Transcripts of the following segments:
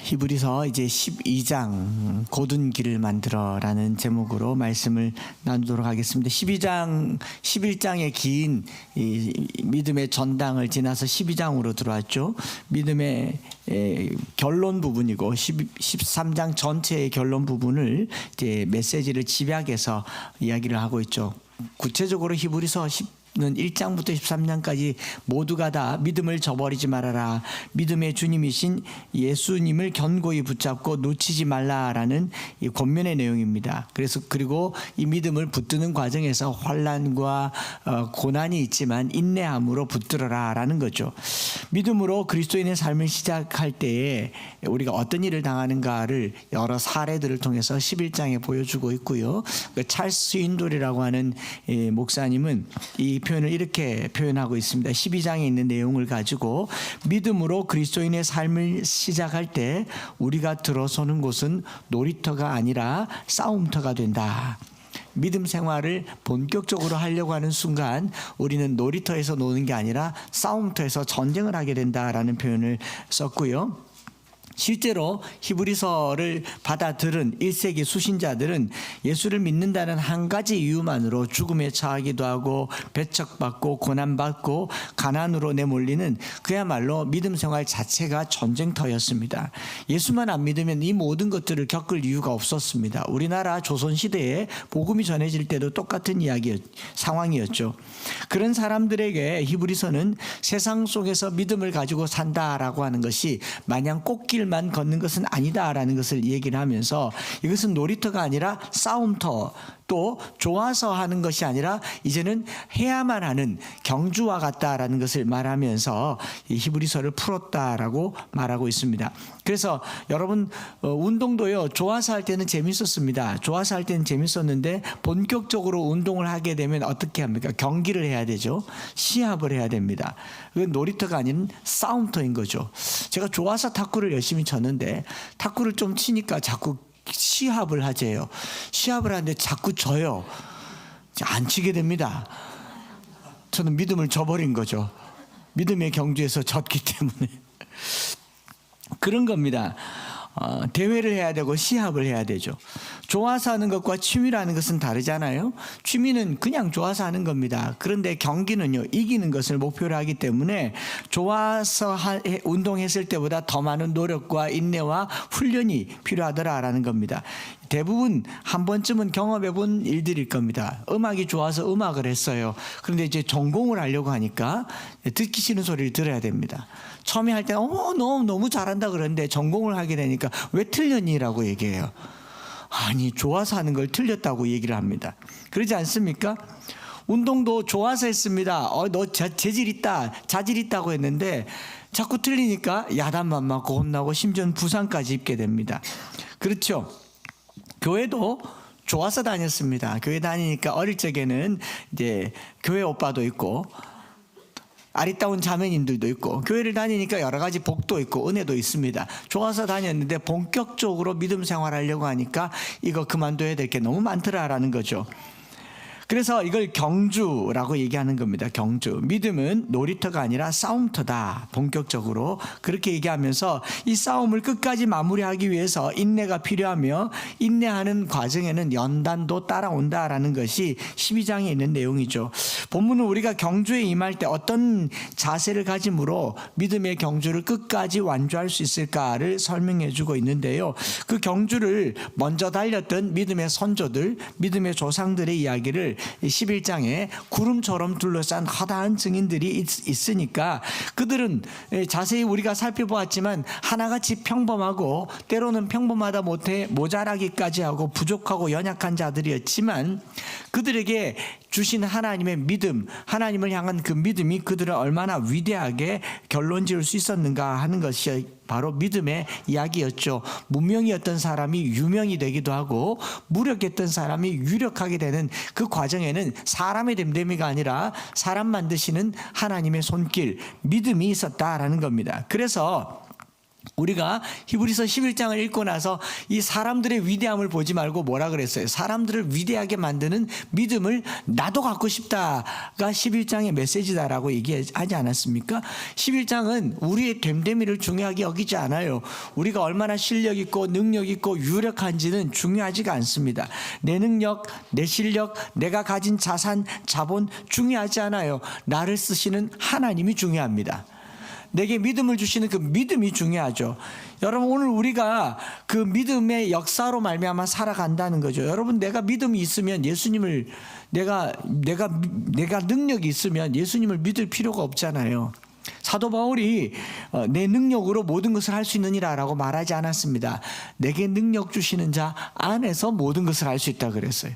히브리서 이제 12장 고든 길을 만들어라는 제목으로 말씀을 나누도록 하겠습니다. 11장의 긴 믿음의 전당을 지나서 12장으로 들어왔죠. 믿음의 결론 부분이고 13장 전체의 결론 부분을 이제 메시지를 집약해서 이야기를 하고 있죠. 구체적으로 히브리서 1장부터 13장까지 모두가 다 믿음을 저버리지 말아라, 믿음의 주님이신 예수님을 견고히 붙잡고 놓치지 말라라는 이 권면의 내용입니다. 그리고 이 믿음을 붙드는 과정에서 환난과 고난이 있지만 인내함으로 붙들어라라는 거죠. 믿음으로 그리스도인의 삶을 시작할 때에 우리가 어떤 일을 당하는가를 여러 사례들을 통해서 11장에 보여주고 있고요. 찰스 윈돌이라고 하는 목사님은 이 표현을 이렇게 표현하고 있습니다. 12장에 있는 내용을 가지고 믿음으로 그리스도인의 삶을 시작할 때 우리가 들어서는 곳은 놀이터가 아니라 싸움터가 된다. 믿음 생활을 본격적으로 하려고 하는 순간 우리는 놀이터에서 노는 게 아니라 싸움터에서 전쟁을 하게 된다라는 표현을 썼고요. 실제로 히브리서를 받아들은 1세기 수신자들은 예수를 믿는다는 한 가지 이유만으로 죽음에 처하기도 하고 배척받고 고난받고 가난으로 내몰리는 그야말로 믿음 생활 자체가 전쟁터였습니다. 예수만 안 믿으면 이 모든 것들을 겪을 이유가 없었습니다. 우리나라 조선시대에 복음이 전해질 때도 똑같은 상황이었죠. 그런 사람들에게 히브리서는 세상 속에서 믿음을 가지고 산다라고 하는 것이 마냥 꽃길만 걷는 것은 아니다라는 것을 얘기를 하면서 이것은 놀이터가 아니라 싸움터, 또 좋아서 하는 것이 아니라 이제는 해야만 하는 경주와 같다라는 것을 말하면서 이 히브리서를 풀었다라고 말하고 있습니다. 그래서 여러분 운동도요, 좋아서 할 때는 재밌었습니다. 좋아서 할 때는 재밌었는데 본격적으로 운동을 하게 되면 어떻게 합니까? 경기를 해야 되죠. 시합을 해야 됩니다. 그건 놀이터가 아닌 싸움터인 거죠. 제가 좋아서 탁구를 열심히 쳤는데 탁구를 좀 치니까 자꾸 시합을 하재요. 시합을 하는데 자꾸 져요. 안 치게 됩니다. 저는 믿음을 저버린 거죠. 믿음의 경주에서 졌기 때문에. 그런 겁니다. 대회를 해야 되고 시합을 해야 되죠. 좋아서 하는 것과 취미라는 것은 다르잖아요. 취미는 그냥 좋아서 하는 겁니다. 그런데 경기는요, 이기는 것을 목표로 하기 때문에 좋아서 운동했을 때보다 더 많은 노력과 인내와 훈련이 필요하더라라는 겁니다. 대부분 한 번쯤은 경험해 본 일들일 겁니다. 음악이 좋아서 음악을 했어요. 그런데 이제 전공을 하려고 하니까 듣기 싫은 소리를 들어야 됩니다. 처음에 할 때는 너무 잘한다 그러는데 전공을 하게 되니까 왜 틀렸니라고 얘기해요. 아니, 좋아서 하는 걸 틀렸다고 얘기를 합니다. 그러지 않습니까? 운동도 좋아서 했습니다. 너 재질 있다, 자질 있다고 했는데 자꾸 틀리니까 야단만 맞고 혼나고 심지어는 부상까지 입게 됩니다. 그렇죠? 교회도 좋아서 다녔습니다. 교회 다니니까 어릴 적에는 이제 교회 오빠도 있고 아리따운 자매님들도 있고 교회를 다니니까 여러 가지 복도 있고 은혜도 있습니다. 좋아서 다녔는데 본격적으로 믿음 생활하려고 하니까 이거 그만둬야 될 게 너무 많더라라는 거죠. 그래서 이걸 경주라고 얘기하는 겁니다. 경주. 믿음은 놀이터가 아니라 싸움터다. 본격적으로 그렇게 얘기하면서 이 싸움을 끝까지 마무리하기 위해서 인내가 필요하며 인내하는 과정에는 연단도 따라온다라는 것이 12장에 있는 내용이죠. 본문은 우리가 경주에 임할 때 어떤 자세를 가짐으로 믿음의 경주를 끝까지 완주할 수 있을까를 설명해 주고 있는데요. 그 경주를 먼저 달렸던 믿음의 선조들, 믿음의 조상들의 이야기를 11장에 구름처럼 둘러싼 허다한 증인들이 있으니까 그들은 자세히 우리가 살펴보았지만 하나같이 평범하고 때로는 평범하다 못해 모자라기까지 하고 부족하고 연약한 자들이었지만 그들에게 주신 하나님의 믿음, 하나님을 향한 그 믿음이 그들을 얼마나 위대하게 결론 지을 수 있었는가 하는 것이 바로 믿음의 이야기였죠. 무명이었던 사람이 유명이 되기도 하고 무력했던 사람이 유력하게 되는 그 과정에는 사람의 됨됨이가 아니라 사람 만드시는 하나님의 손길, 믿음이 있었다라는 겁니다. 그래서 우리가 히브리서 11장을 읽고 나서 이 사람들의 위대함을 보지 말고 뭐라 그랬어요? 사람들을 위대하게 만드는 믿음을 나도 갖고 싶다가 11장의 메시지다라고 얘기하지 않았습니까? 11장은 우리의 됨됨이를 중요하게 여기지 않아요. 우리가 얼마나 실력 있고 능력 있고 유력한지는 중요하지가 않습니다. 내 능력, 내 실력, 내가 가진 자산, 자본 중요하지 않아요. 나를 쓰시는 하나님이 중요합니다. 내게 믿음을 주시는 그 믿음이 중요하죠. 여러분, 오늘 우리가 그 믿음의 역사로 말미암아 살아간다는 거죠. 여러분, 내가 믿음이 있으면 예수님을 내가 능력이 있으면 예수님을 믿을 필요가 없잖아요. 사도 바울이 내 능력으로 모든 것을 할 수 있느니라라고 말하지 않았습니다. 내게 능력 주시는 자 안에서 모든 것을 할 수 있다 그랬어요.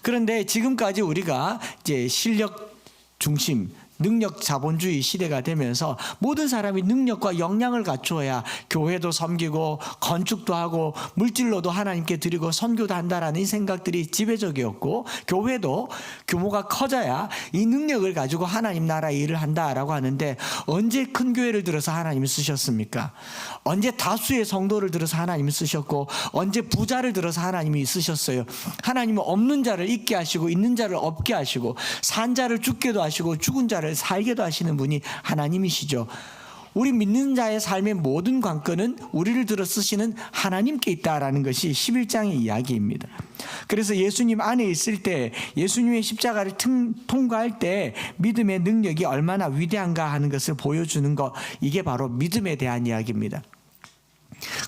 그런데 지금까지 우리가 이제 실력 중심 능력 자본주의 시대가 되면서 모든 사람이 능력과 역량을 갖추어야 교회도 섬기고 건축도 하고 물질로도 하나님께 드리고 선교도 한다라는 이 생각들이 지배적이었고, 교회도 규모가 커져야 이 능력을 가지고 하나님 나라 일을 한다라고 하는데, 언제 큰 교회를 들어서 하나님을 쓰셨습니까? 언제 다수의 성도를 들어서 하나님을 쓰셨고, 언제 부자를 들어서 하나님이 쓰셨어요? 하나님은 없는 자를 있게 하시고 있는 자를 없게 하시고 산 자를 죽게도 하시고 죽은 자를 살게도 하시는 분이 하나님이시죠. 우리 믿는 자의 삶의 모든 관건은 우리를 들어 쓰시는 하나님께 있다라는 것이 11장의 이야기입니다. 그래서 예수님 안에 있을 때, 예수님의 십자가를 통과할 때 믿음의 능력이 얼마나 위대한가 하는 것을 보여주는 것, 이게 바로 믿음에 대한 이야기입니다.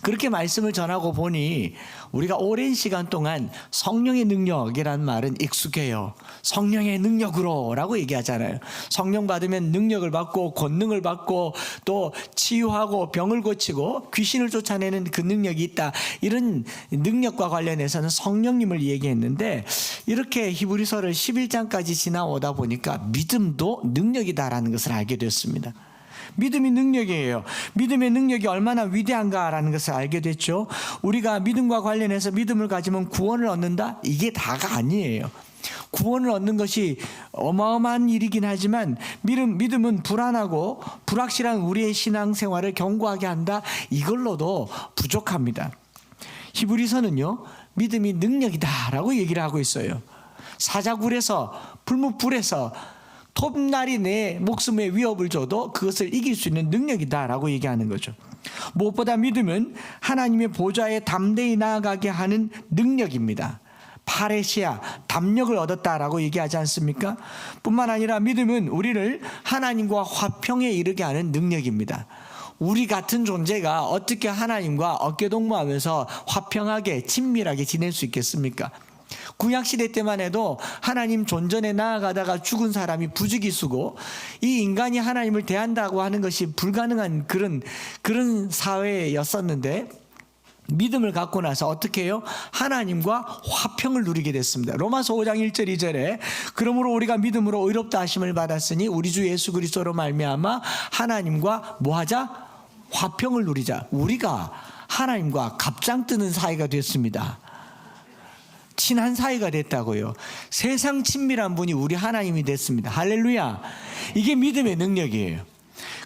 그렇게 말씀을 전하고 보니 우리가 오랜 시간 동안 성령의 능력이라는 말은 익숙해요. 성령의 능력으로 라고 얘기하잖아요. 성령 받으면 능력을 받고 권능을 받고 또 치유하고 병을 고치고 귀신을 쫓아내는 그 능력이 있다, 이런 능력과 관련해서는 성령님을 얘기했는데, 이렇게 히브리서를 11장까지 지나오다 보니까 믿음도 능력이다라는 것을 알게 됐습니다. 믿음이 능력이에요. 믿음의 능력이 얼마나 위대한가라는 것을 알게 됐죠. 우리가 믿음과 관련해서 믿음을 가지면 구원을 얻는다? 이게 다가 아니에요. 구원을 얻는 것이 어마어마한 일이긴 하지만 믿음은 불안하고 불확실한 우리의 신앙생활을 견고하게 한다, 이걸로도 부족합니다. 히브리서는요, 믿음이 능력이다라고 얘기를 하고 있어요. 사자굴에서, 불못불에서 톱날이 내 목숨에 위협을 줘도 그것을 이길 수 있는 능력이다라고 얘기하는 거죠. 무엇보다 믿음은 하나님의 보좌에 담대히 나아가게 하는 능력입니다. 파레시아, 담력을 얻었다라고 얘기하지 않습니까? 뿐만 아니라 믿음은 우리를 하나님과 화평에 이르게 하는 능력입니다. 우리 같은 존재가 어떻게 하나님과 어깨동무하면서 화평하게 친밀하게 지낼 수 있겠습니까? 구약시대 때만 해도 하나님 존전에 나아가다가 죽은 사람이 부죽이수고, 이 인간이 하나님을 대한다고 하는 것이 불가능한 그런 사회였었는데, 믿음을 갖고 나서 어떻게 해요? 하나님과 화평을 누리게 됐습니다. 로마서 5장 1절 2절에 그러므로 우리가 믿음으로 의롭다 하심을 받았으니 우리 주 예수 그리스도로 말미암아 하나님과 뭐하자? 화평을 누리자. 우리가 하나님과 갑장 뜨는 사이가 됐습니다. 친한 사이가 됐다고요. 세상 친밀한 분이 우리 하나님이 됐습니다. 할렐루야. 이게 믿음의 능력이에요.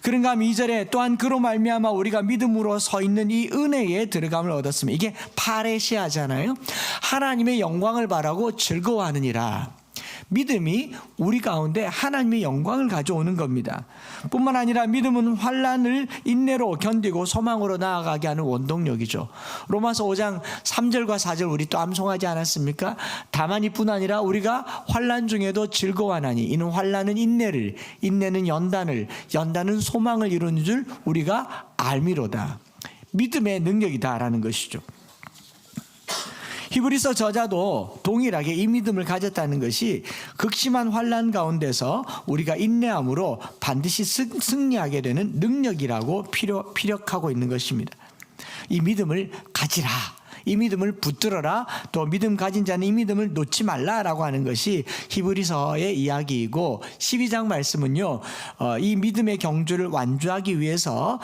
그런가 하면 2절에 또한 그로 말미암아 우리가 믿음으로 서 있는 이 은혜에 들어감을 얻었습니다. 이게 파레시아잖아요. 하나님의 영광을 바라고 즐거워하느니라. 믿음이 우리 가운데 하나님의 영광을 가져오는 겁니다. 뿐만 아니라 믿음은 환난을 인내로 견디고 소망으로 나아가게 하는 원동력이죠. 로마서 5장 3절과 4절 우리 또 암송하지 않았습니까? 다만 이뿐 아니라 우리가 환난 중에도 즐거워하나니 이는 환난은 인내를, 인내는 연단을, 연단은 소망을 이루는 줄 우리가 알미로다. 믿음의 능력이다라는 것이죠. 히브리서 저자도 동일하게 이 믿음을 가졌다는 것이 극심한 환난 가운데서 우리가 인내함으로 반드시 승리하게 되는 능력이라고 피력하고 있는 것입니다. 이 믿음을 가지라, 이 믿음을 붙들어라. 또 믿음 가진 자는 이 믿음을 놓지 말라라고 하는 것이 히브리서의 이야기이고 12장 말씀은요. 이 믿음의 경주를 완주하기 위해서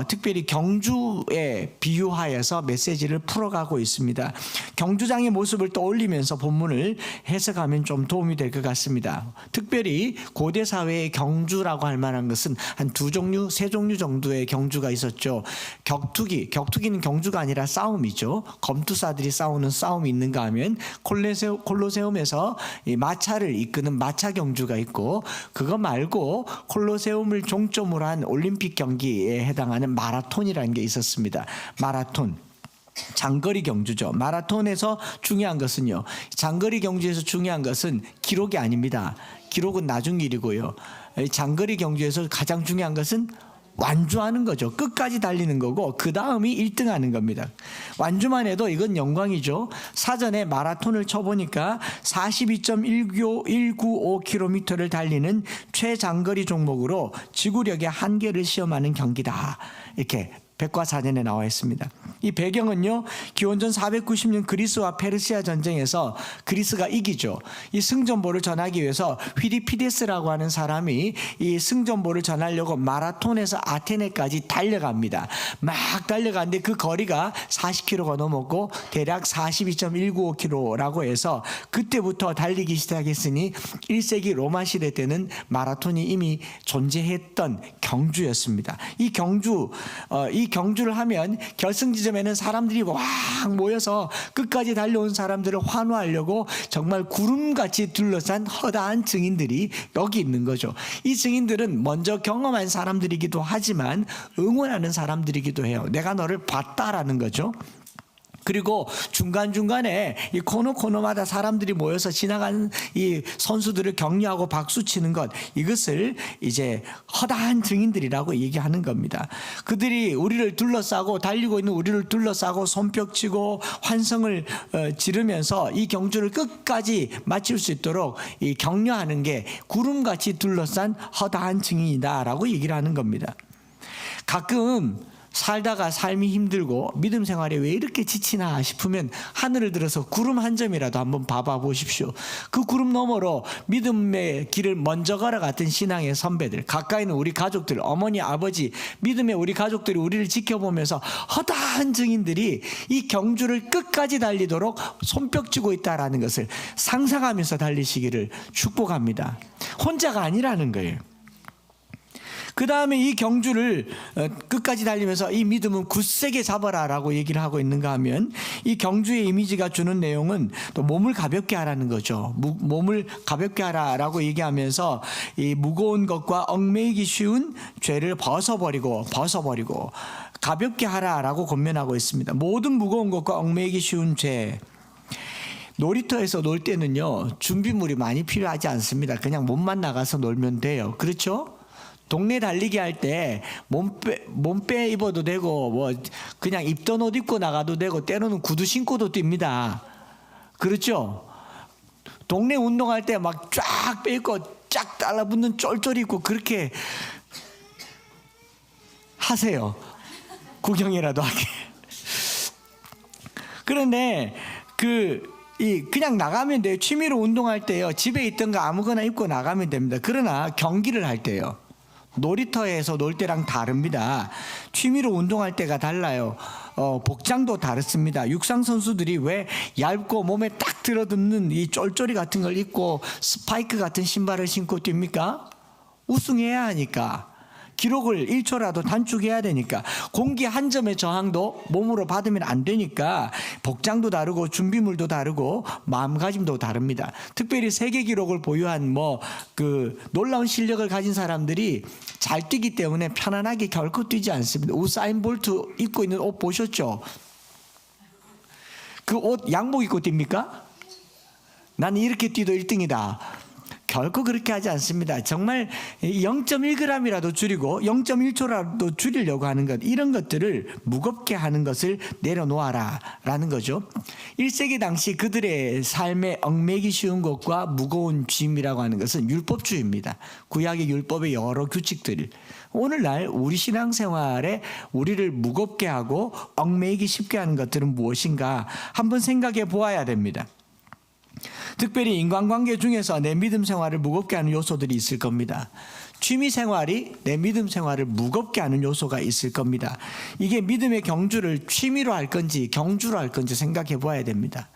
특별히 경주에 비유하여서 메시지를 풀어가고 있습니다. 경주장의 모습을 떠올리면서 본문을 해석하면 좀 도움이 될 것 같습니다. 특별히 고대 사회의 경주라고 할 만한 것은 한 두 종류, 세 종류 정도의 경주가 있었죠. 격투기는 경주가 아니라 싸움이죠. 검투사들이 싸우는 싸움이 있는가 하면 콜로세움에서 이 마차를 이끄는 마차 경주가 있고, 그거 말고 콜로세움을 종점으로 한 올림픽 경기에 해당하는 마라톤이라는 게 있었습니다. 마라톤. 장거리 경주죠. 마라톤에서 중요한 것은요. 장거리 경주에서 중요한 것은 기록이 아닙니다. 기록은 나중 일이고요. 장거리 경주에서 가장 중요한 것은 완주하는 거죠. 끝까지 달리는 거고 그 다음이 1등하는 겁니다. 완주만 해도 이건 영광이죠. 사전에 마라톤을 쳐보니까 42.195km를 달리는 최장거리 종목으로 지구력의 한계를 시험하는 경기다. 이렇게 백과사전에 나와 있습니다. 이 배경은요, 기원전 490년 그리스와 페르시아 전쟁에서 그리스가 이기죠. 이 승전보를 전하기 위해서 휘디피데스라고 하는 사람이 이 승전보를 전하려고 마라톤에서 아테네까지 달려갑니다. 막 달려가는데 그 거리가 40km가 넘었고 대략 42.195km라고 해서 그때부터 달리기 시작했으니 1세기 로마 시대 때는 마라톤이 이미 존재했던 경주였습니다. 이 경주를 하면 결승 지점에는 사람들이 막 모여서 끝까지 달려온 사람들을 환호하려고 정말 구름같이 둘러싼 허다한 증인들이 여기 있는 거죠. 이 증인들은 먼저 경험한 사람들이기도 하지만 응원하는 사람들이기도 해요. 내가 너를 봤다라는 거죠. 그리고 중간중간에 이 코너마다 사람들이 모여서 지나가는 이 선수들을 격려하고 박수치는 것, 이것을 이제 허다한 증인들이라고 얘기하는 겁니다. 그들이 우리를 둘러싸고 달리고 있는 우리를 둘러싸고 손뼉치고 환성을 지르면서 이 경주를 끝까지 마칠 수 있도록 이 격려하는 게 구름같이 둘러싼 허다한 증인이다라고 얘기를 하는 겁니다. 가끔 살다가 삶이 힘들고 믿음 생활에 왜 이렇게 지치나 싶으면 하늘을 들어서 구름 한 점이라도 한번 봐봐 보십시오. 그 구름 너머로 믿음의 길을 먼저 걸어갔던 신앙의 선배들, 가까이는 우리 가족들, 어머니, 아버지, 믿음의 우리 가족들이 우리를 지켜보면서 허다한 증인들이 이 경주를 끝까지 달리도록 손뼉치고 있다라는 것을 상상하면서 달리시기를 축복합니다. 혼자가 아니라는 거예요. 그 다음에 이 경주를 끝까지 달리면서 이 믿음은 굳세게 잡아라라고 얘기를 하고 있는가 하면, 이 경주의 이미지가 주는 내용은 또 몸을 가볍게 하라는 거죠. 몸을 가볍게 하라라고 얘기하면서 이 무거운 것과 얽매이기 쉬운 죄를 벗어버리고 가볍게 하라라고 권면하고 있습니다. 모든 무거운 것과 얽매이기 쉬운 죄. 놀이터에서 놀 때는요, 준비물이 많이 필요하지 않습니다. 그냥 몸만 나가서 놀면 돼요. 그렇죠? 동네 달리기 할 때 몸빼 입어도 되고 뭐 그냥 입던 옷 입고 나가도 되고 때로는 구두 신고도 뜁니다. 그렇죠? 동네 운동할 때 막 쫙 빼입고 쫙 달라붙는 쫄쫄이 입고 그렇게 하세요. 구경이라도 하게. 그런데 그냥 나가면 돼요. 취미로 운동할 때요, 집에 있던 거 아무거나 입고 나가면 됩니다. 그러나 경기를 할 때요, 놀이터에서 놀 때랑 다릅니다. 취미로 운동할 때가 달라요. 복장도 다릅니다. 육상 선수들이 왜 얇고 몸에 딱 들어붙는 이 쫄쫄이 같은 걸 입고 스파이크 같은 신발을 신고 뜁니까? 우승해야 하니까. 기록을 1초라도 단축해야 되니까. 공기 한 점의 저항도 몸으로 받으면 안 되니까 복장도 다르고 준비물도 다르고 마음가짐도 다릅니다. 특별히 세계 기록을 보유한 놀라운 실력을 가진 사람들이 잘 뛰기 때문에 편안하게 결코 뛰지 않습니다. 우사인 볼트 입고 있는 옷 보셨죠? 그 옷 양복 입고 뜁니까? 나는 이렇게 뛰도 1등이다. 결코 그렇게 하지 않습니다. 정말 0.1g이라도 줄이고 0.1초라도 줄이려고 하는 것, 이런 것들을 무겁게 하는 것을 내려놓아라 라는 거죠. 1세기 당시 그들의 삶에 얽매기 쉬운 것과 무거운 짐이라고 하는 것은 율법주의입니다. 구약의 율법의 여러 규칙들, 오늘날 우리 신앙생활에 우리를 무겁게 하고 얽매이기 쉽게 하는 것들은 무엇인가 한번 생각해 보아야 됩니다. 특별히 인간관계 중에서 내 믿음 생활을 무겁게 하는 요소들이 있을 겁니다. 취미 생활이 내 믿음 생활을 무겁게 하는 요소가 있을 겁니다. 이게 믿음의 경주를 취미로 할 건지 경주로 할 건지 생각해 보아야 됩니다.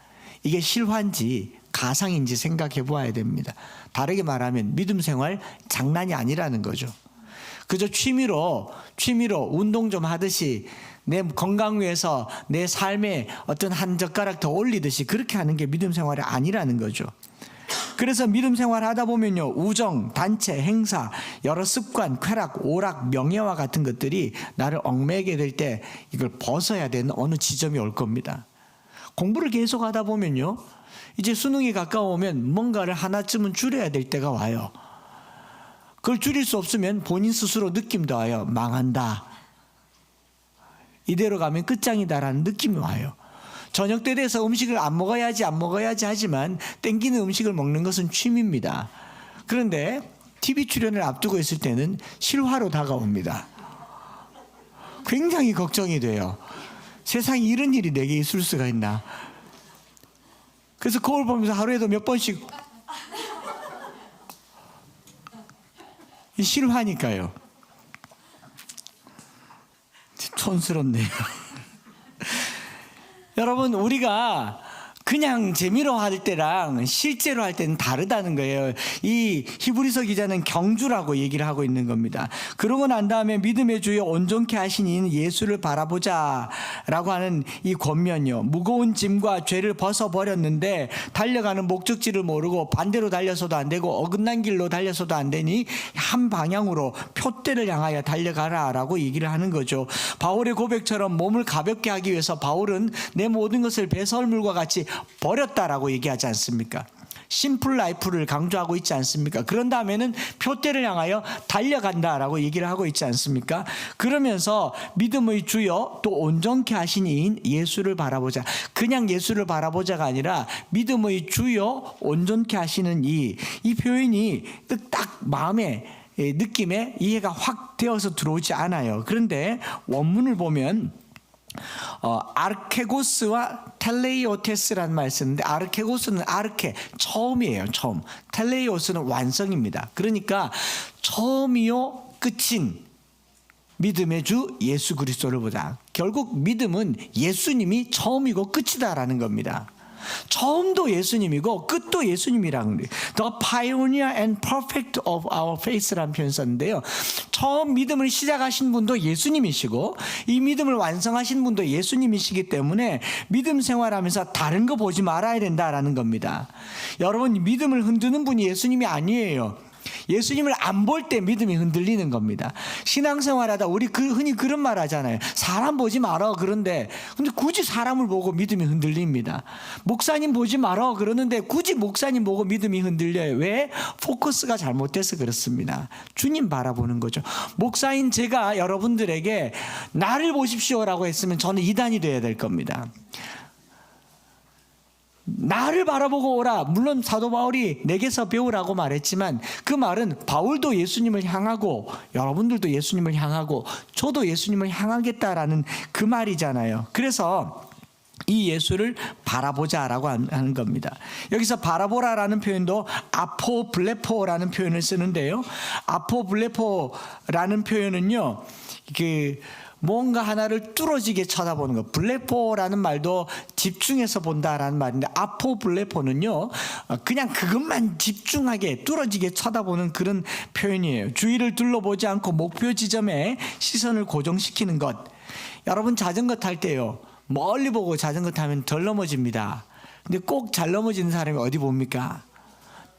이게 실화인지 가상인지 생각해 보아야 됩니다. 다르게 말하면 믿음 생활 장난이 아니라는 거죠. 그저 취미로 운동 좀 하듯이 내 건강 위해서 내 삶에 어떤 한 젓가락 더 올리듯이 그렇게 하는 게 믿음 생활이 아니라는 거죠. 그래서 믿음 생활 하다 보면요, 우정, 단체, 행사, 여러 습관, 쾌락, 오락, 명예와 같은 것들이 나를 얽매게 될 때 이걸 벗어야 되는 어느 지점이 올 겁니다. 공부를 계속 하다 보면요, 이제 수능이 가까워오면 뭔가를 하나쯤은 줄여야 될 때가 와요. 그걸 줄일 수 없으면 본인 스스로 느낌도 와요. 망한다. 이대로 가면 끝장이다라는 느낌이 와요. 저녁 때 돼서 음식을 안 먹어야지 하지만 땡기는 음식을 먹는 것은 취미입니다. 그런데 TV 출연을 앞두고 있을 때는 실화로 다가옵니다. 굉장히 걱정이 돼요. 세상에 이런 일이 내게 있을 수가 있나. 그래서 거울 보면서 하루에도 몇 번씩, 실화니까요. 촌스럽네요. 여러분, 우리가 그냥 재미로 할 때랑 실제로 할 때는 다르다는 거예요. 이 히브리서 기자는 경주라고 얘기를 하고 있는 겁니다. 그러고 난 다음에 믿음의 주여 온전케 하신 이는 예수를 바라보자 라고 하는 이 권면이요, 무거운 짐과 죄를 벗어버렸는데 달려가는 목적지를 모르고 반대로 달려서도 안 되고 어긋난 길로 달려서도 안 되니 한 방향으로 표대를 향하여 달려가라 라고 얘기를 하는 거죠. 바울의 고백처럼 몸을 가볍게 하기 위해서 바울은 내 모든 것을 배설물과 같이 버렸다라고 얘기하지 않습니까? 심플 라이프를 강조하고 있지 않습니까? 그런 다음에는 표대를 향하여 달려간다라고 얘기를 하고 있지 않습니까? 그러면서 믿음의 주여 또 온전케 하신 이인 예수를 바라보자. 그냥 예수를 바라보자가 아니라 믿음의 주여 온전케 하시는 이 표현이 딱 마음에 느낌에 이해가 확 되어서 들어오지 않아요. 그런데 원문을 보면 아르케고스와 텔레이오테스라는 말을 쓰는데, 아르케고스는 아르케, 처음이에요. 처음. 텔레이오스는 완성입니다. 그러니까 처음이요 끝인 믿음의 주 예수 그리스도를 보자. 결국 믿음은 예수님이 처음이고 끝이다라는 겁니다. 처음도 예수님이고 끝도 예수님이라는 거예요. The pioneer and perfect of our faith라는 표현 썼는데요, 처음 믿음을 시작하신 분도 예수님이시고 이 믿음을 완성하신 분도 예수님이시기 때문에 믿음 생활하면서 다른 거 보지 말아야 된다라는 겁니다. 여러분, 믿음을 흔드는 분이 예수님이 아니에요. 예수님을 안 볼 때 믿음이 흔들리는 겁니다. 신앙생활하다 우리 흔히 그런 말 하잖아요. 사람 보지 마라 그런데 근데 굳이 사람을 보고 믿음이 흔들립니다. 목사님 보지 마라 그러는데 굳이 목사님 보고 믿음이 흔들려요. 왜? 포커스가 잘못돼서 그렇습니다. 주님 바라보는 거죠. 목사인 제가 여러분들에게 나를 보십시오라고 했으면 저는 이단이 돼야 될 겁니다. 나를 바라보고 오라. 물론 사도 바울이 내게서 배우라고 말했지만 그 말은 바울도 예수님을 향하고 여러분들도 예수님을 향하고 저도 예수님을 향하겠다라는 그 말이잖아요. 그래서 이 예수를 바라보자라고 하는 겁니다. 여기서 바라보라라는 표현도 아포블레포라는 표현을 쓰는데요, 아포블레포라는 표현은요, 뭔가 하나를 뚫어지게 쳐다보는 것. 블레포라는 말도 집중해서 본다라는 말인데, 아포블레포는요 그냥 그것만 집중하게 뚫어지게 쳐다보는 그런 표현이에요. 주위를 둘러보지 않고 목표 지점에 시선을 고정시키는 것. 여러분, 자전거 탈 때요, 멀리 보고 자전거 타면 덜 넘어집니다. 근데 꼭 잘 넘어지는 사람이 어디 봅니까?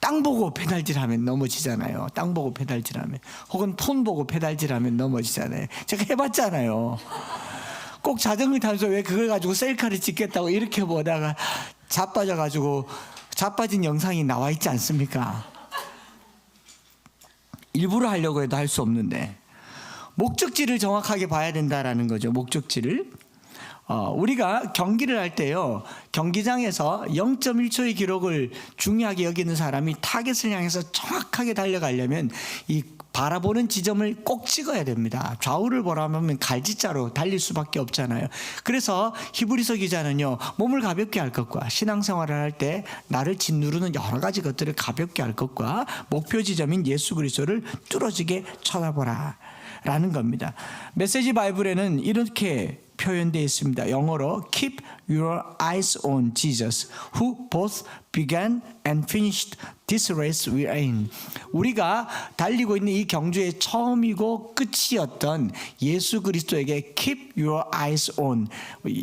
땅 보고 페달질하면 넘어지잖아요. 땅 보고 페달질하면, 혹은 폰 보고 페달질하면 넘어지잖아요. 제가 해봤잖아요. 꼭 자전거 타면서 왜 그걸 가지고 셀카를 찍겠다고 이렇게 보다가 자빠져가지고 자빠진 영상이 나와 있지 않습니까? 일부러 하려고 해도 할 수 없는데 목적지를 정확하게 봐야 된다라는 거죠. 목적지를. 우리가 경기를 할 때요, 경기장에서 0.1초의 기록을 중요하게 여기는 사람이 타겟을 향해서 정확하게 달려가려면 이 바라보는 지점을 꼭 찍어야 됩니다. 좌우를 보라면 갈지자로 달릴 수밖에 없잖아요. 그래서 히브리서 기자는요, 몸을 가볍게 할 것과 신앙생활을 할 때 나를 짓누르는 여러 가지 것들을 가볍게 할 것과 목표 지점인 예수 그리스도를 뚫어지게 쳐다보라 라는 겁니다. 메시지 바이블에는 이렇게 표현되어 있습니다. 영어로 Keep your eyes on Jesus, who both began and finished this race we are in. 우리가 달리고 있는 이 경주의 처음이고 끝이었던 예수 그리스도에게 Keep your eyes on.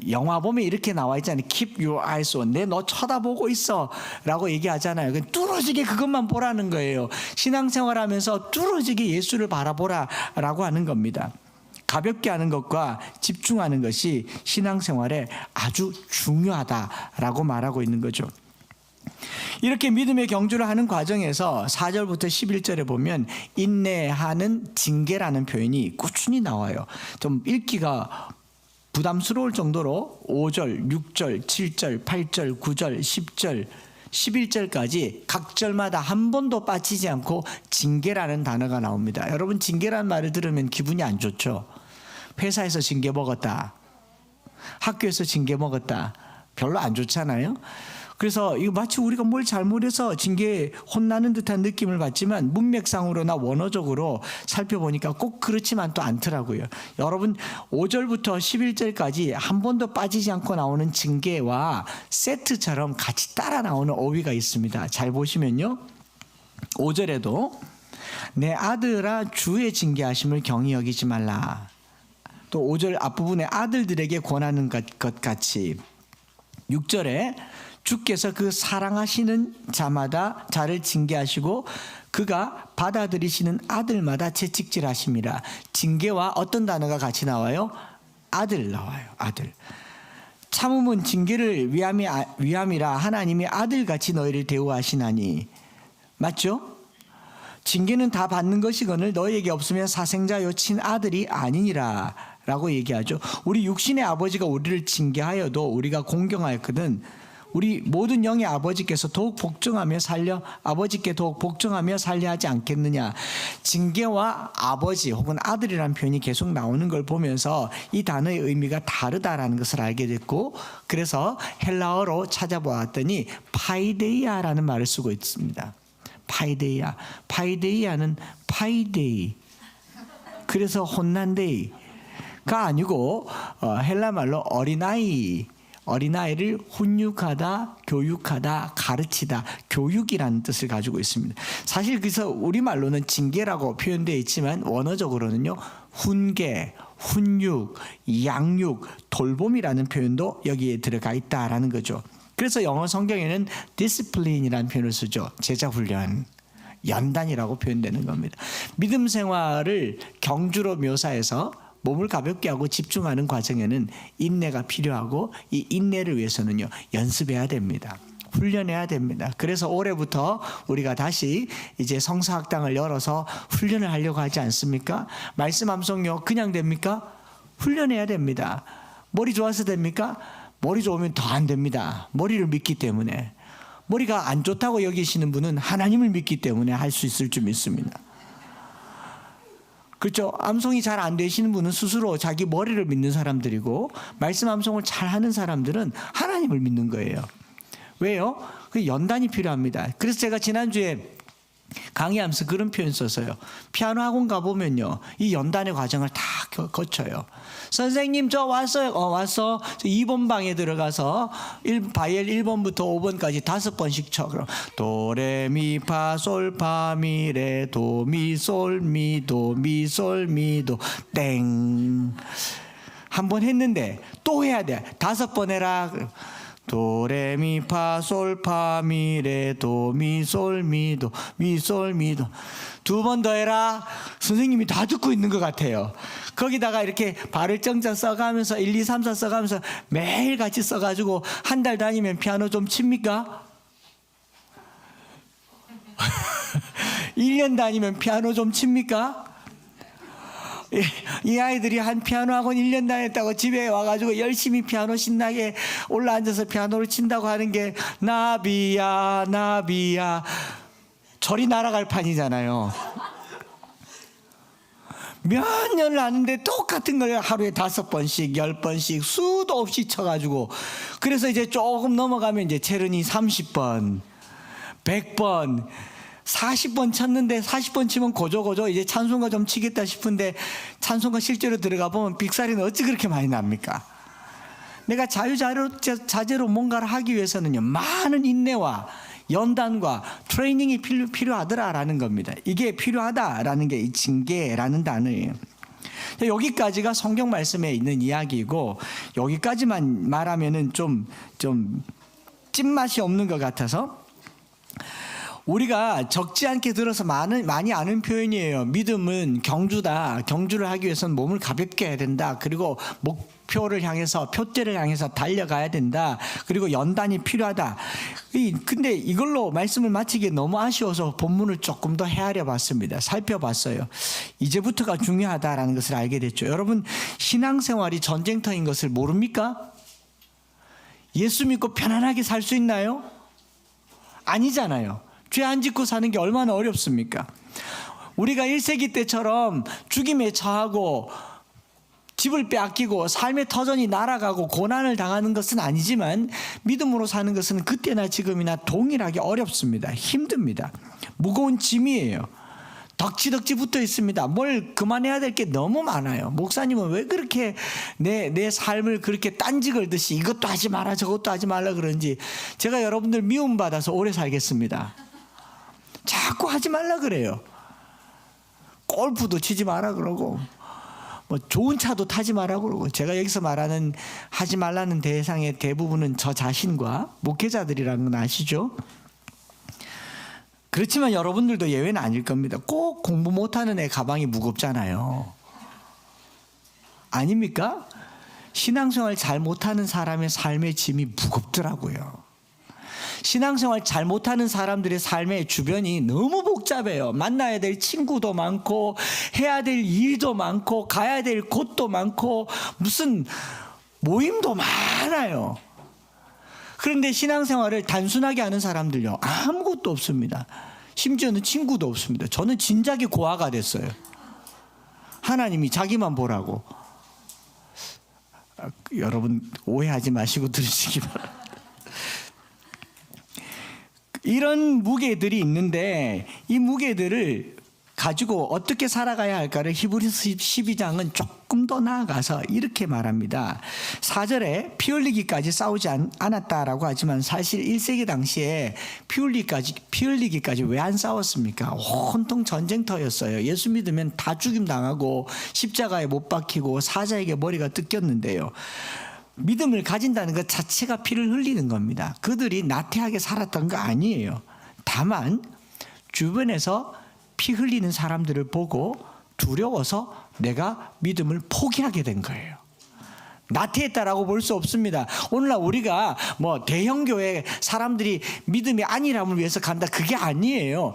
영화 보면 이렇게 나와 있잖아요. Keep your eyes on. 내 너 쳐다보고 있어 라고 얘기하잖아요. 뚫어지게 그것만 보라는 거예요. 신앙생활하면서 뚫어지게 예수를 바라보라 라고 하는 겁니다. 가볍게 하는 것과 집중하는 것이 신앙생활에 아주 중요하다라고 말하고 있는 거죠. 이렇게 믿음의 경주를 하는 과정에서 4절부터 11절에 보면 인내하는 징계라는 표현이 꾸준히 나와요. 좀 읽기가 부담스러울 정도로 5절, 6절, 7절, 8절, 9절, 10절, 11절까지 각 절마다 한 번도 빠지지 않고 징계라는 단어가 나옵니다. 여러분, 징계라는 말을 들으면 기분이 안 좋죠. 회사에서 징계 먹었다, 학교에서 징계 먹었다, 별로 안 좋잖아요. 그래서 이거 마치 우리가 뭘 잘못해서 징계 혼나는 듯한 느낌을 받지만 문맥상으로나 원어적으로 살펴보니까 꼭 그렇지만 또 않더라고요. 여러분, 5절부터 11절까지 한 번도 빠지지 않고 나오는 징계와 세트처럼 같이 따라 나오는 어휘가 있습니다. 잘 보시면요, 5절에도 내 아들아 주의 징계하심을 경히 여기지 말라. 또 5절 앞부분에 아들들에게 권하는 것 같이 6절에 주께서 그 사랑하시는 자마다 자를 징계하시고 그가 받아들이시는 아들마다 채찍질하심이라. 징계와 어떤 단어가 같이 나와요? 아들 나와요. 아들. 참음은 징계를 위함이라 하나님이 아들같이 너희를 대우하시나니. 맞죠? 징계는 다 받는 것이거늘 너희에게 없으면 사생자요 친아들이 아니니라 라고 얘기하죠. 우리 육신의 아버지가 우리를 징계하여도 우리가 공경하였거든 우리 모든 영의 아버지께서 더욱 복종하며 살려 아버지께 더욱 복종하며 살려 하지 않겠느냐. 징계와 아버지 혹은 아들이라는 표현이 계속 나오는 걸 보면서 이 단어의 의미가 다르다라는 것을 알게 됐고, 그래서 헬라어로 찾아보았더니 파이데이아라는 말을 쓰고 있습니다. 파이데이아. 파이데이아는 파이데이, 그래서 혼난데이가 아니고 헬라 말로 어린아이를 훈육하다, 교육하다, 가르치다, 교육이라는 뜻을 가지고 있습니다. 사실 그래서 우리말로는 징계라고 표현되어 있지만 원어적으로는요, 훈계, 훈육, 양육, 돌봄이라는 표현도 여기에 들어가 있다라는 거죠. 그래서 영어 성경에는 discipline이라는 표현을 쓰죠. 제자 훈련, 연단이라고 표현되는 겁니다. 믿음 생활을 경주로 묘사해서 몸을 가볍게 하고 집중하는 과정에는 인내가 필요하고, 이 인내를 위해서는요, 연습해야 됩니다. 훈련해야 됩니다. 그래서 올해부터 우리가 다시 이제 성사학당을 열어서 훈련을 하려고 하지 않습니까? 말씀 암송요 그냥 됩니까? 훈련해야 됩니다. 머리 좋아서 됩니까? 머리 좋으면 더 안 됩니다. 머리를 믿기 때문에. 머리가 안 좋다고 여기시는 분은 하나님을 믿기 때문에 할 수 있을 줄 믿습니다. 그렇죠? 암송이 잘 안 되시는 분은 스스로 자기 머리를 믿는 사람들이고, 말씀 암송을 잘 하는 사람들은 하나님을 믿는 거예요. 왜요? 그 연단이 필요합니다. 그래서 제가 지난주에 강의하면서 그런 표현 썼어요. 피아노 학원 가보면요, 이 연단의 과정을 다 거쳐요. 선생님 저 왔어요. 왔어. 2번 방에 들어가서 바이엘 1번부터 5번까지 5번씩 쳐. 그럼 도레미파솔파미레 도미솔미도 미솔미도 땡. 한 번 했는데 또 해야 돼. 5번 해라. 도레미파솔파미레 도미솔미도 미솔미도. 2번 더 해라. 선생님이 다 듣고 있는 것 같아요. 거기다가 이렇게 발을 정자 써가면서 1, 2, 3, 4 써가면서 매일 같이 써가지고 한 달 다니면 피아노 좀 칩니까? 1년 다니면 피아노 좀 칩니까? 이 아이들이 한 피아노 학원 1년 다녔다고 집에 와가지고 열심히 피아노 신나게 올라앉아서 피아노를 친다고 하는 게 나비야 나비야 저리 날아갈 판이잖아요. 몇 년을 하는데 똑같은 걸 하루에 5번씩 10번씩 수도 없이 쳐가지고, 그래서 이제 조금 넘어가면 이제 체르니 30번 100번 40번 쳤는데 40번 치면 고조고조 이제 찬송가 좀 치겠다 싶은데 찬송가 실제로 들어가 보면 빅사리는 어찌 그렇게 많이 납니까? 내가 자유자재로 뭔가를 하기 위해서는요, 많은 인내와 연단과 트레이닝이 필요하더라라는 겁니다. 이게 필요하다라는 게 이 징계라는 단어예요. 여기까지가 성경 말씀에 있는 이야기이고, 여기까지만 말하면은 좀 찐맛이 없는 것 같아서 우리가 적지 않게 들어서 많이 아는 표현이에요. 믿음은 경주다. 경주를 하기 위해서는 몸을 가볍게 해야 된다. 그리고 목표를 향해서, 표대를 향해서 달려가야 된다. 그리고 연단이 필요하다. 근데 이걸로 말씀을 마치기 너무 아쉬워서 본문을 조금 더 헤아려 봤습니다. 살펴봤어요. 이제부터가 중요하다라는 것을 알게 됐죠. 여러분, 신앙생활이 전쟁터인 것을 모릅니까? 예수 믿고 편안하게 살 수 있나요? 아니잖아요. 죄 안 짓고 사는 게 얼마나 어렵습니까? 우리가 1세기 때처럼 죽임에 처하고 집을 빼앗기고 삶의 터전이 날아가고 고난을 당하는 것은 아니지만, 믿음으로 사는 것은 그때나 지금이나 동일하게 어렵습니다. 힘듭니다. 무거운 짐이에요. 덕지덕지 붙어 있습니다. 뭘 그만해야 될 게 너무 많아요. 목사님은 왜 그렇게 내 삶을 그렇게 딴지 걸듯이 이것도 하지 마라 저것도 하지 말라 그런지, 제가 여러분들 미움받아서 오래 살겠습니다. 자꾸 하지 말라 그래요. 골프도 치지 마라 그러고, 뭐 좋은 차도 타지 마라 그러고. 제가 여기서 말하는 하지 말라는 대상의 대부분은 저 자신과 목회자들이라는 건 아시죠? 그렇지만 여러분들도 예외는 아닐 겁니다. 꼭 공부 못하는 애 가방이 무겁잖아요. 아닙니까? 신앙생활 잘 못하는 사람의 삶의 짐이 무겁더라고요. 신앙생활 잘 못하는 사람들의 삶의 주변이 너무 복잡해요. 만나야 될 친구도 많고, 해야 될 일도 많고, 가야 될 곳도 많고, 무슨 모임도 많아요. 그런데 신앙생활을 단순하게 하는 사람들요, 아무것도 없습니다. 심지어는 친구도 없습니다. 저는 진작에 고아가 됐어요. 하나님이 자기만 보라고. 여러분 오해하지 마시고 들으시기 바랍니다. 이런 무게들이 있는데, 이 무게들을 가지고 어떻게 살아가야 할까를 히브리서 12장은 조금 더 나아가서 이렇게 말합니다. 4절에 피 흘리기까지 싸우지 않았다라고 하지만, 사실 1세기 당시에 피 흘리기까지 왜 안 싸웠습니까? 온통 전쟁터였어요. 예수 믿으면 다 죽임 당하고 십자가에 못 박히고 사자에게 머리가 뜯겼는데요. 믿음을 가진다는 것 자체가 피를 흘리는 겁니다. 그들이 나태하게 살았던 거 아니에요. 다만 주변에서 피 흘리는 사람들을 보고 두려워서 내가 믿음을 포기하게 된 거예요. 나태했다라고 볼 수 없습니다. 오늘날 우리가 뭐 대형교회 사람들이 믿음이 안일함을 위해서 간다, 그게 아니에요.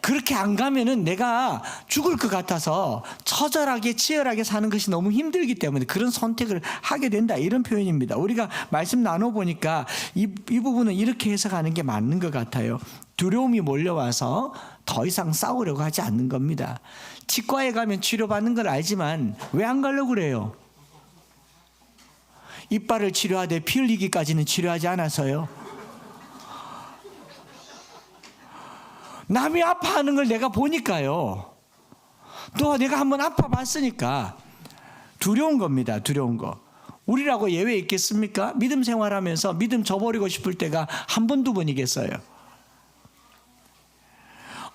그렇게 안 가면은 내가 죽을 것 같아서 처절하게 치열하게 사는 것이 너무 힘들기 때문에 그런 선택을 하게 된다, 이런 표현입니다. 우리가 말씀 나눠보니까 이 부분은 이렇게 해석하는 게 맞는 것 같아요. 두려움이 몰려와서 더 이상 싸우려고 하지 않는 겁니다. 치과에 가면 치료받는 걸 알지만 왜 안 가려고 그래요? 이빨을 치료하되 피 흘리기까지는 치료하지 않아서요. 남이 아파하는 걸 내가 보니까요. 또 내가 한번 아파봤으니까 두려운 겁니다. 두려운 거. 우리라고 예외 있겠습니까? 믿음 생활하면서 믿음 저버리고 싶을 때가 한 번, 두 번이겠어요.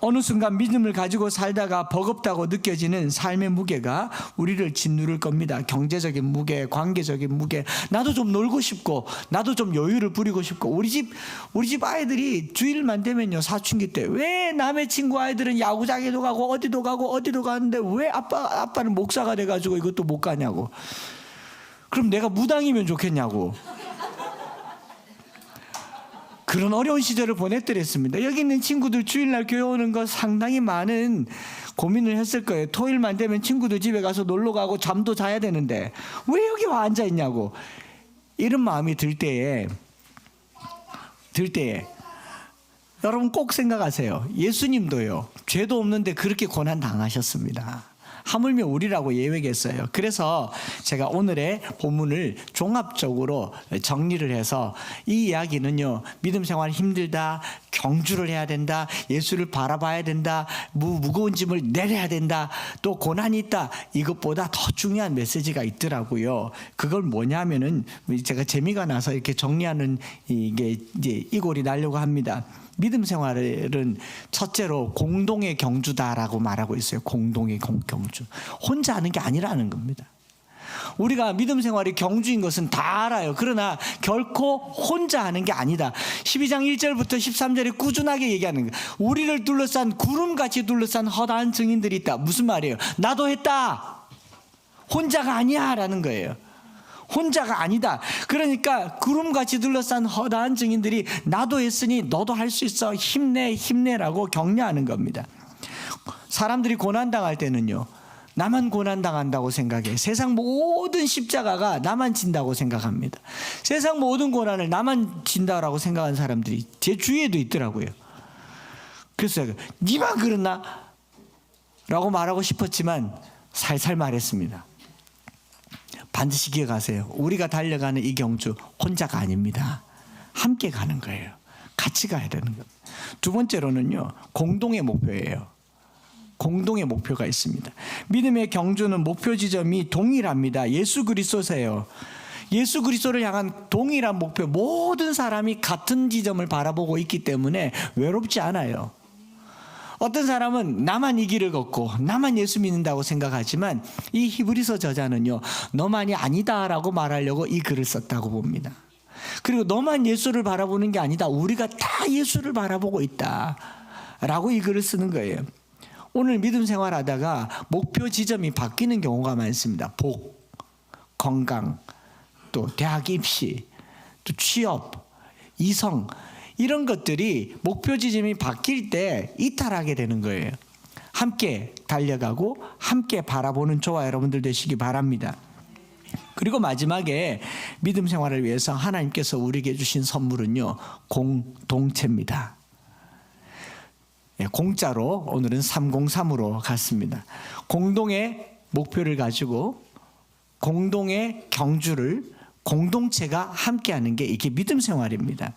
어느 순간 믿음을 가지고 살다가 버겁다고 느껴지는 삶의 무게가 우리를 짓누를 겁니다. 경제적인 무게, 관계적인 무게. 나도 좀 놀고 싶고, 나도 좀 여유를 부리고 싶고. 우리 집 아이들이 주일만 되면요, 사춘기 때 왜 남의 친구 아이들은 야구장에도 가고 어디도 가는데 왜 아빠는 목사가 돼가지고 이것도 못 가냐고. 그럼 내가 무당이면 좋겠냐고. 그런 어려운 시절을 보냈더랬습니다. 여기 있는 친구들 주일날 교회 오는 거 상당히 많은 고민을 했을 거예요. 토요일만 되면 친구들 집에 가서 놀러 가고 잠도 자야 되는데 왜 여기 와 앉아 있냐고, 이런 마음이 들 때에 여러분 꼭 생각하세요. 예수님도요, 죄도 없는데 그렇게 고난 당하셨습니다. 하물며 우리라고 예외겠어요. 그래서 제가 오늘의 본문을 종합적으로 정리를 해서, 이 이야기는요, 믿음 생활 힘들다, 경주를 해야 된다, 예수를 바라봐야 된다, 무거운 짐을 내려야 된다, 또 고난이 있다, 이것보다 더 중요한 메시지가 있더라고요. 그걸 뭐냐면은 제가 재미가 나서 이렇게 정리하는 이게 이제 이골이 나려고 합니다. 믿음 생활은 첫째로 공동의 경주다라고 말하고 있어요. 공동의 경주. 혼자 하는 게 아니라는 겁니다. 우리가 믿음 생활이 경주인 것은 다 알아요. 그러나 결코 혼자 하는 게 아니다. 12장 1절부터 13절에 꾸준하게 얘기하는 거예요. 우리를 둘러싼 구름같이 둘러싼 허다한 증인들이 있다. 무슨 말이에요? 나도 했다. 혼자가 아니야 라는 거예요. 혼자가 아니다. 그러니까 구름같이 둘러싼 허다한 증인들이 나도 했으니 너도 할 수 있어, 힘내라고 격려하는 겁니다. 사람들이 고난당할 때는요, 나만 고난당한다고 생각해. 세상 모든 십자가가 나만 진다고 생각합니다. 세상 모든 고난을 나만 진다라고 생각하는 사람들이 제 주위에도 있더라고요. 그래서 니만 그랬나? 라고 말하고 싶었지만 살살 말했습니다. 반드시 기억하세요. 우리가 달려가는 이 경주 혼자가 아닙니다. 함께 가는 거예요. 같이 가야 되는 겁니다. 두 번째로는요, 공동의 목표예요. 공동의 목표가 있습니다. 믿음의 경주는 목표 지점이 동일합니다. 예수 그리스도세요. 예수 그리스도를 향한 동일한 목표, 모든 사람이 같은 지점을 바라보고 있기 때문에 외롭지 않아요. 어떤 사람은 나만 이 길을 걷고 나만 예수 믿는다고 생각하지만, 이 히브리서 저자는요, 너만이 아니다라고 말하려고 이 글을 썼다고 봅니다. 그리고 너만 예수를 바라보는 게 아니다, 우리가 다 예수를 바라보고 있다라고 이 글을 쓰는 거예요. 오늘 믿음 생활하다가 목표 지점이 바뀌는 경우가 많습니다. 복, 건강, 또 대학 입시, 또 취업, 이성, 이런 것들이 목표 지점이 바뀔 때 이탈하게 되는 거예요. 함께 달려가고 함께 바라보는 저와 여러분들 되시기 바랍니다. 그리고 마지막에 믿음 생활을 위해서 하나님께서 우리에게 주신 선물은요, 공동체입니다. 공짜로 오늘은 303으로 갔습니다. 공동의 목표를 가지고 공동의 경주를 공동체가 함께하는 게 이게 믿음 생활입니다.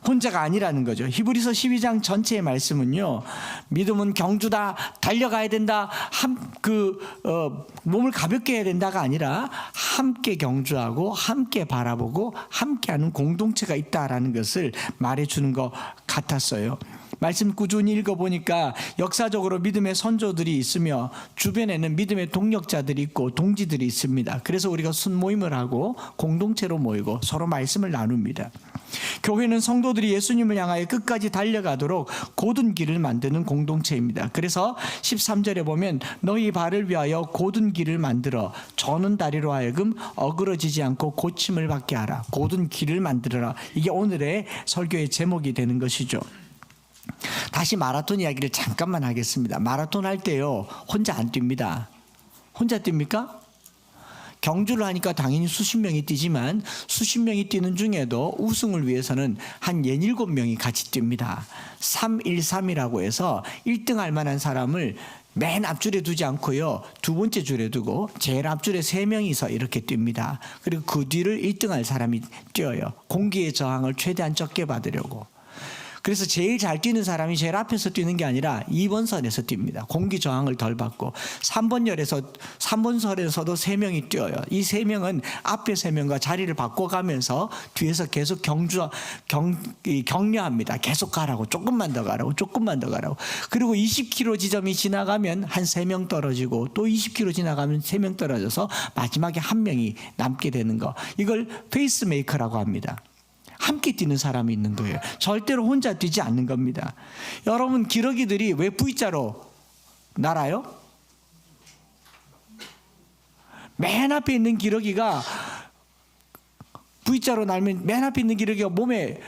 혼자가 아니라는 거죠. 히브리서 12장 전체의 말씀은요, 믿음은 경주다, 달려가야 된다, 몸을 가볍게 해야 된다가 아니라 함께 경주하고 함께 바라보고 함께하는 공동체가 있다라는 것을 말해주는 것 같았어요. 말씀 꾸준히 읽어보니까 역사적으로 믿음의 선조들이 있으며 주변에는 믿음의 동력자들이 있고 동지들이 있습니다. 그래서 우리가 순모임을 하고 공동체로 모이고 서로 말씀을 나눕니다. 교회는 성도들이 예수님을 향하여 끝까지 달려가도록 곧은 길을 만드는 공동체입니다. 그래서 13절에 보면 너희 발을 위하여 곧은 길을 만들어 저는 다리로 하여금 어그러지지 않고 고침을 받게 하라. 곧은 길을 만들어라. 이게 오늘의 설교의 제목이 되는 것이죠. 다시 마라톤 이야기를 잠깐만 하겠습니다. 마라톤 할 때요, 혼자 안 뜁니다. 혼자 뜁니까? 경주를 하니까 당연히 수십 명이 뛰지만 수십 명이 뛰는 중에도 우승을 위해서는 한 17명이 같이 뜁니다. 313이라고 해서 1등 할 만한 사람을 맨 앞줄에 두지 않고요, 두 번째 줄에 두고 제일 앞줄에 3명이서 이렇게 뜁니다. 그리고 그 뒤를 1등 할 사람이 뛰어요. 공기의 저항을 최대한 적게 받으려고. 그래서 제일 잘 뛰는 사람이 제일 앞에서 뛰는 게 아니라 2번 선에서 뜁니다. 공기 저항을 덜 받고. 3번설에서도 3명이 뛰어요. 이 3명은 앞에 3명과 자리를 바꿔가면서 뒤에서 계속 격려합니다. 계속 가라고, 조금만 더 가라고, 조금만 더 가라고. 그리고 20km 지점이 지나가면 한 3명 떨어지고, 또 20km 지나가면 3명 떨어져서 마지막에 1명이 남게 되는 거. 이걸 페이스메이커라고 합니다. 함께 뛰는 사람이 있는 거예요. 절대로 혼자 뛰지 않는 겁니다. 여러분, 기러기들이 왜 V자로 날아요? 맨 앞에 있는 기러기가 V자로 날면 맨 앞에 있는 기러기가 몸에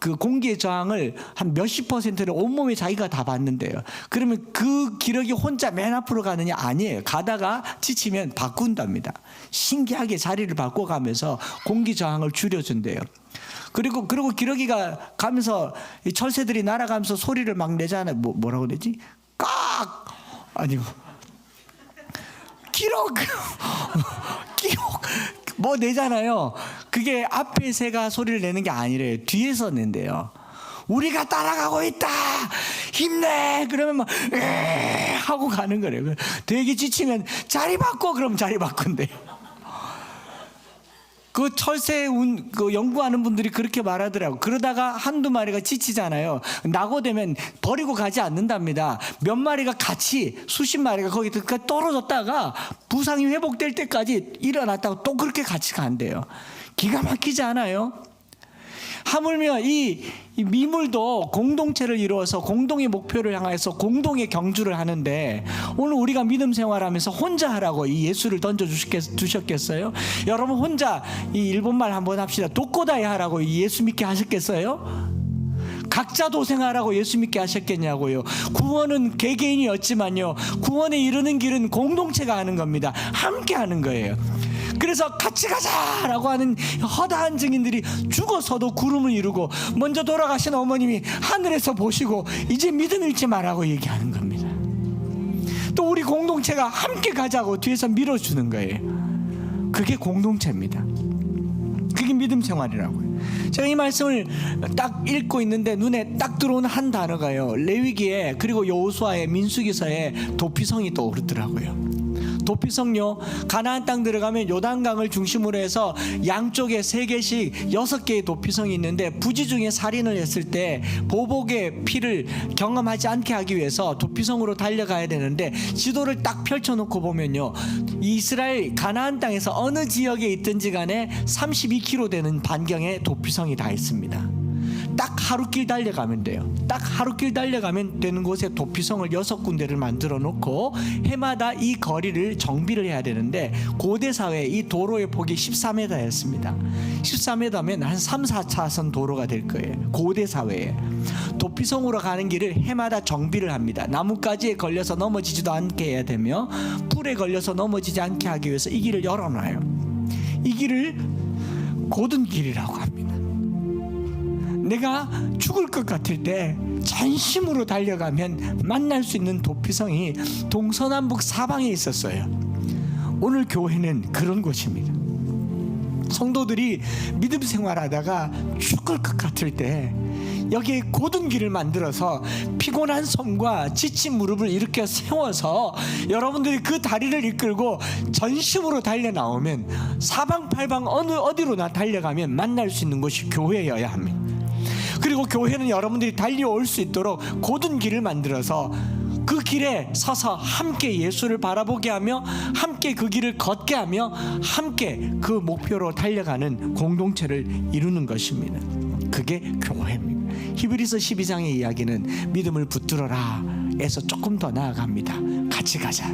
그 공기의 저항을 한 몇십 퍼센트를 온몸에 자기가 다 받는데요. 그러면 그 기러기 혼자 맨 앞으로 가느냐? 아니에요. 가다가 지치면 바꾼답니다. 신기하게 자리를 바꿔가면서 공기 저항을 줄여준대요. 그리고 기러기가 가면서 이 철새들이 날아가면서 소리를 막 내잖아요. 뭐라고 그러지? 깍! 아니고 기록! 기록! 뭐 내잖아요. 그게 앞에 새가 소리를 내는 게 아니래요. 뒤에서 낸대요. 우리가 따라가고 있다. 힘내. 그러면 막 하고 가는 거래요. 되게 지치면 자리 바꿔. 그럼 자리 바꾼대요. 그 철새 그 연구하는 분들이 그렇게 말하더라고요. 그러다가 한두 마리가 지치잖아요. 낙오되면 버리고 가지 않는답니다. 몇 마리가 같이 수십 마리가 거기 떨어졌다가 부상이 회복될 때까지 일어났다고 또 그렇게 같이 간대요. 기가 막히지 않아요? 하물며 이 미물도 공동체를 이루어서 공동의 목표를 향해서 공동의 경주를 하는데, 오늘 우리가 믿음 생활하면서 혼자 하라고 이 예수를 던져주셨겠어요? 여러분 혼자 이 일본말 한번 합시다. 도코다이 하라고 이 예수 믿게 하셨겠어요? 각자 도생하라고 예수 믿게 하셨겠냐고요. 구원은 개개인이었지만요, 구원에 이르는 길은 공동체가 하는 겁니다. 함께 하는 거예요. 그래서 같이 가자라고 하는 허다한 증인들이 죽어서도 구름을 이루고, 먼저 돌아가신 어머님이 하늘에서 보시고 이제 믿음 잃지 말라고 얘기하는 겁니다. 또 우리 공동체가 함께 가자고 뒤에서 밀어주는 거예요. 그게 공동체입니다. 그게 믿음 생활이라고요. 제가 이 말씀을 딱 읽고 있는데 눈에 딱 들어오는 한 단어가요, 레위기에 그리고 여호수아의 민수기서에 도피성이 떠오르더라고요. 도피성요, 가나안 땅 들어가면 요단강을 중심으로 해서 양쪽에 3개씩 6개의 도피성이 있는데, 부지 중에 살인을 했을 때 보복의 피를 경험하지 않게 하기 위해서 도피성으로 달려가야 되는데, 지도를 딱 펼쳐놓고 보면요, 이스라엘 가나안 땅에서 어느 지역에 있든지 간에 32km 되는 반경에 도피성이 다 있습니다. 딱 하루길 달려가면 돼요. 딱 하루길 달려가면 되는 곳에 도피성을 6군데를 만들어 놓고 해마다 이 거리를 정비를 해야 되는데, 고대 사회에 이 도로의 폭이 14m였습니다. 14m면 한 3, 4차선 도로가 될 거예요. 고대 사회에 도피성으로 가는 길을 해마다 정비를 합니다. 나뭇가지에 걸려서 넘어지지도 않게 해야 되며, 불에 걸려서 넘어지지 않게 하기 위해서 이 길을 열어놔요. 이 길을 고든 길이라고 합니다. 내가 죽을 것 같을 때 전심으로 달려가면 만날 수 있는 도피성이 동서남북 사방에 있었어요. 오늘 교회는 그런 곳입니다. 성도들이 믿음 생활하다가 죽을 것 같을 때 여기에 고든 길을 만들어서 피곤한 손과 지친 무릎을 이렇게 세워서 여러분들이 그 다리를 이끌고 전심으로 달려 나오면 사방팔방 어디로나 달려가면 만날 수 있는 곳이 교회여야 합니다. 그리고 교회는 여러분들이 달려올 수 있도록 고든 길을 만들어서 그 길에 서서 함께 예수를 바라보게 하며, 함께 그 길을 걷게 하며, 함께 그 목표로 달려가는 공동체를 이루는 것입니다. 그게 교회입니다. 히브리서 12장의 이야기는 믿음을 붙들어라 에서 조금 더 나아갑니다. 같이 가자,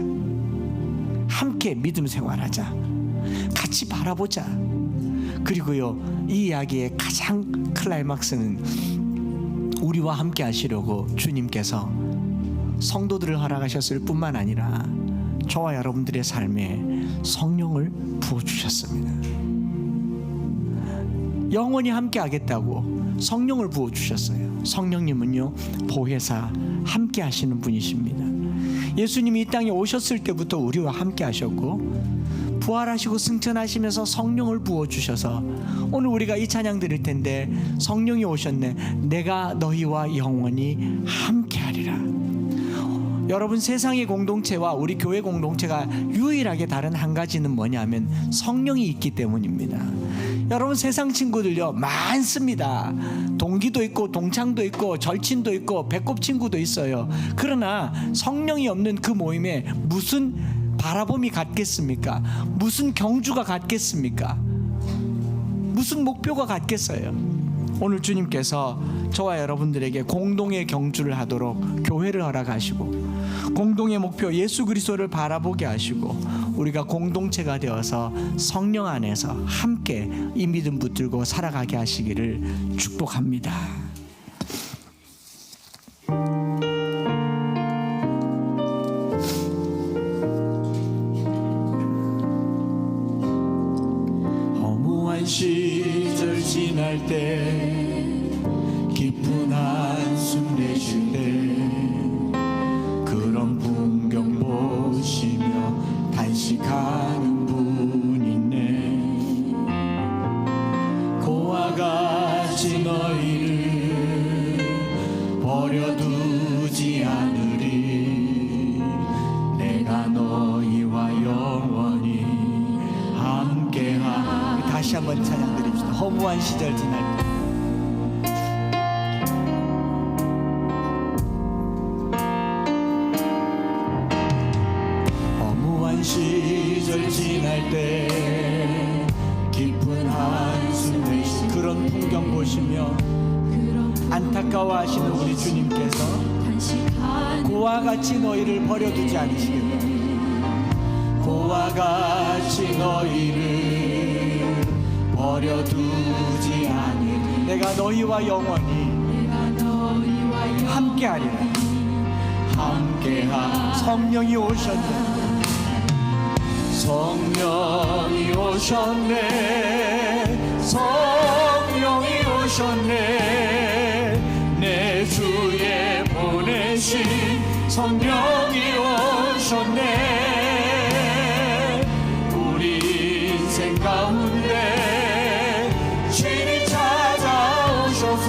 함께 믿음 생활하자, 같이 바라보자. 그리고요, 이 이야기의 가장 클라이막스는 우리와 함께 하시려고 주님께서 성도들을 허락하셨을 뿐만 아니라 저와 여러분들의 삶에 성령을 부어주셨습니다. 영원히 함께 하겠다고 성령을 부어주셨어요. 성령님은요, 보혜사, 함께 하시는 분이십니다. 예수님이 이 땅에 오셨을 때부터 우리와 함께 하셨고, 부활하시고 승천하시면서 성령을 부어주셔서 오늘 우리가 이 찬양 드릴 텐데, 성령이 오셨네, 내가 너희와 영원히 함께하리라. 여러분, 세상의 공동체와 우리 교회 공동체가 유일하게 다른 한 가지는 뭐냐면 성령이 있기 때문입니다. 여러분, 세상 친구들요 많습니다. 동기도 있고 동창도 있고 절친도 있고 배꼽 친구도 있어요. 그러나 성령이 없는 그 모임에 무슨 바라봄이 같겠습니까? 무슨 경주가 같겠습니까? 무슨 목표가 같겠어요? 오늘 주님께서 저와 여러분들에게 공동의 경주를 하도록 교회를 허락하시고, 공동의 목표 예수 그리스도를 바라보게 하시고, 우리가 공동체가 되어서 성령 안에서 함께 이 믿음 붙들고 살아가게 하시기를 축복합니다. 허무한 시절 지날 때 깊은 한숨 내쉴 때 그런 풍경 보시며 단식하는 분 있네. 고와 같이 너희를 버려두지 않으리. 내가 너희와 영원히 함께하. 다시 한번 찬양 드립시다. 허무한 시절 지날 때 시절 지날 때 깊은 한숨 내쉬 그런 풍경 보시며 안타까워하시는 우리 주님께서 고와 같이 너희를 버려두지 않으시겠다. 고와 같이 너희를 버려두지 않으리. 내가 너희와 영원히 함께하리라. 함께하. 성령이 오셨네. 성령이 오셨네. 성령이 오셨네. 내 주에 보내신 성령이 오셨네. 우리 인생 가운데 신이 찾아오셔서